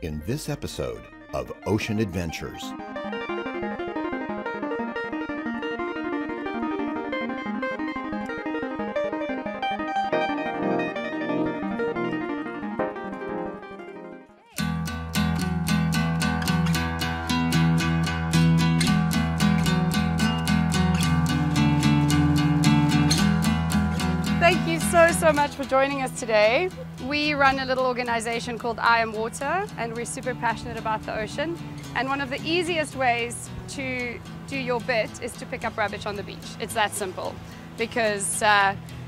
in this episode of Ocean Adventures. Thank you so much for joining us today. We run a little organization called I Am Water, and we're super passionate about the ocean. And one of the easiest ways to do your bit is to pick up rubbish on the beach. It's that simple, because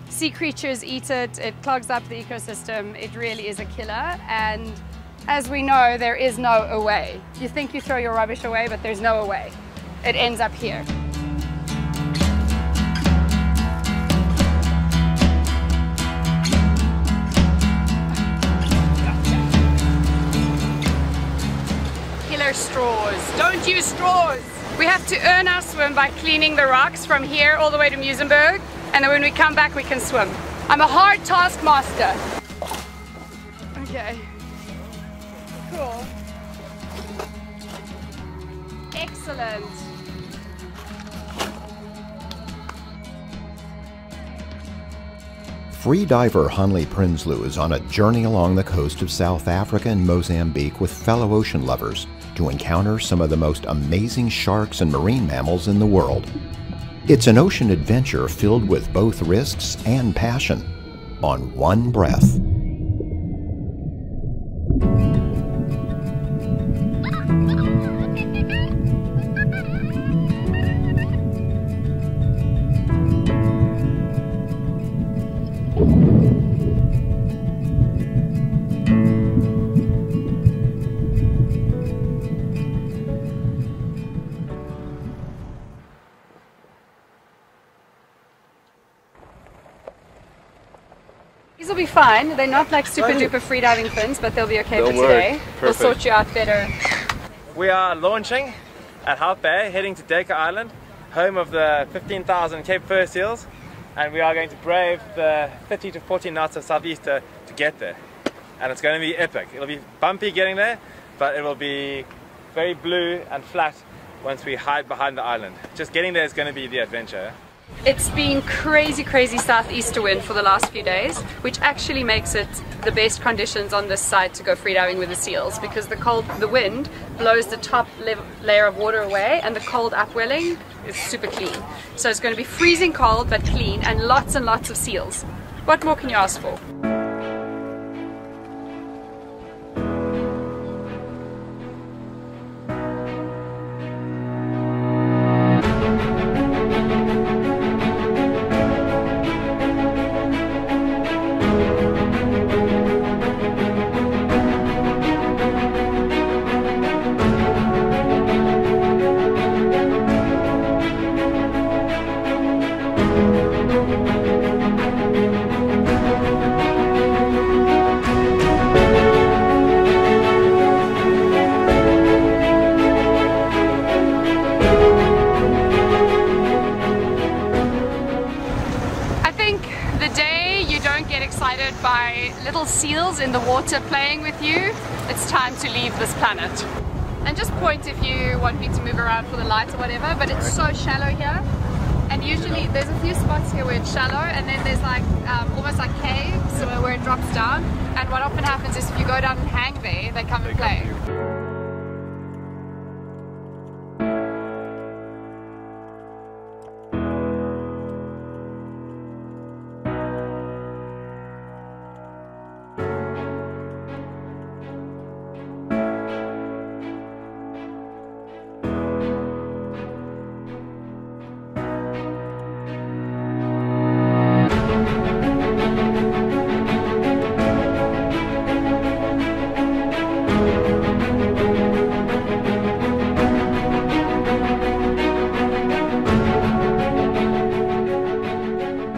sea creatures eat it, it clogs up the ecosystem, it really is a killer. And as we know, there is no away. You think you throw your rubbish away, but there's no away. It ends up here. Straws. Don't use straws. We have to earn our swim by cleaning the rocks from here all the way to Muizenberg, and then when we come back we can swim. I'm a hard taskmaster. Okay. Cool. Excellent. Freediver Hanli Prinsloo is on a journey along the coast of South Africa and Mozambique with fellow ocean lovers to encounter some of the most amazing sharks and marine mammals in the world. It's an ocean adventure filled with both risks and passion on one breath. These will be fine. They're not like super duper freediving fins, but they'll be okay for today. We'll sort you out better. We are launching at Hout Bay, heading to Duiker Island, home of the 15,000 Cape fur seals, and we are going to brave the 30 to 40 knots of southeaster to get there. And it's going to be epic. It'll be bumpy getting there, but it will be very blue and flat once we hide behind the island. Just getting there is going to be the adventure. It's been crazy southeaster wind for the last few days, which actually makes it the best conditions on this side to go freediving with the seals, because the wind blows the top layer of water away and the cold upwelling is super clean. So it's going to be freezing cold but clean and lots of seals. What more can you ask for? By little seals in the water playing with you, it's time to leave this planet. And just point if you want me to move around for the light or whatever, but it's so shallow here, and usually there's a few spots here where it's shallow, and then there's like almost like caves where it drops down, and what often happens is if you go down and hang there, they come and play.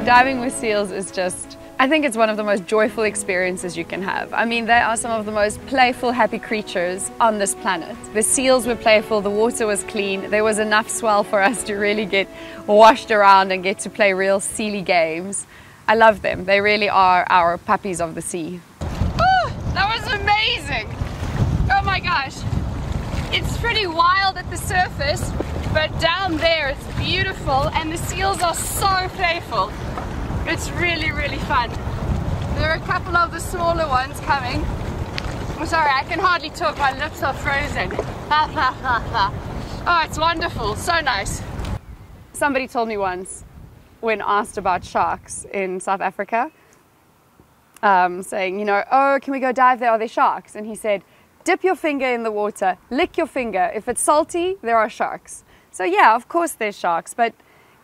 Diving with seals is just, I think it's one of the most joyful experiences you can have. I mean, they are some of the most playful, happy creatures on this planet. The seals were playful, the water was clean, there was enough swell for us to really get washed around and get to play real sealy games. I love them. They really are our puppies of the sea. Oh, that was amazing! Oh my gosh. It's pretty wild at the surface, but down there it's beautiful and the seals are so playful. It's really, really fun. There are a couple of the smaller ones coming. I'm sorry, I can hardly talk, my lips are frozen. Oh, it's wonderful, so nice. Somebody told me once, when asked about sharks in South Africa, saying, you know, oh, can we go dive there? Are there sharks? And he said, dip your finger in the water, lick your finger. If it's salty, there are sharks. So yeah, of course there's sharks, but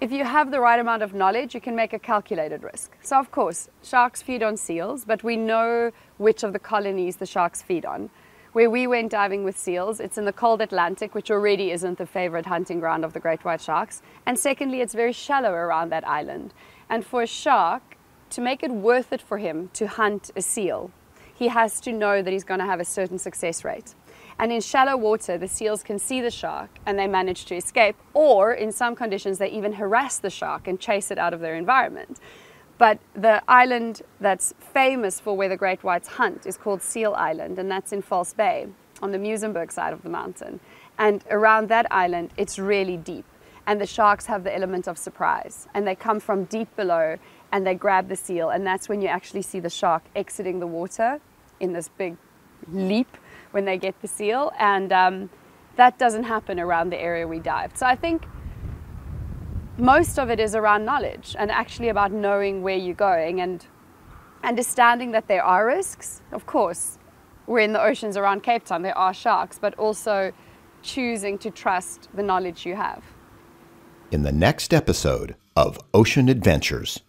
if you have the right amount of knowledge, you can make a calculated risk. So of course, sharks feed on seals, but we know which of the colonies the sharks feed on. Where we went diving with seals, it's in the cold Atlantic, which already isn't the favorite hunting ground of the great white sharks. And secondly, it's very shallow around that island. And for a shark, to make it worth it for him to hunt a seal, he has to know that he's going to have a certain success rate. And in shallow water, the seals can see the shark and they manage to escape, or in some conditions, they even harass the shark and chase it out of their environment. But the island that's famous for where the great whites hunt is called Seal Island, and that's in Hout Bay on the Muizenberg side of the mountain. And around that island, it's really deep. And the sharks have the element of surprise. And they come from deep below and they grab the seal. And that's when you actually see the shark exiting the water in this big leap when they get the seal. And that doesn't happen around the area we dived. So I think most of it is around knowledge and actually about knowing where you're going and understanding that there are risks. Of course, we're in the oceans around Cape Town, there are sharks, but also choosing to trust the knowledge you have. In the next episode of Ocean Adventures.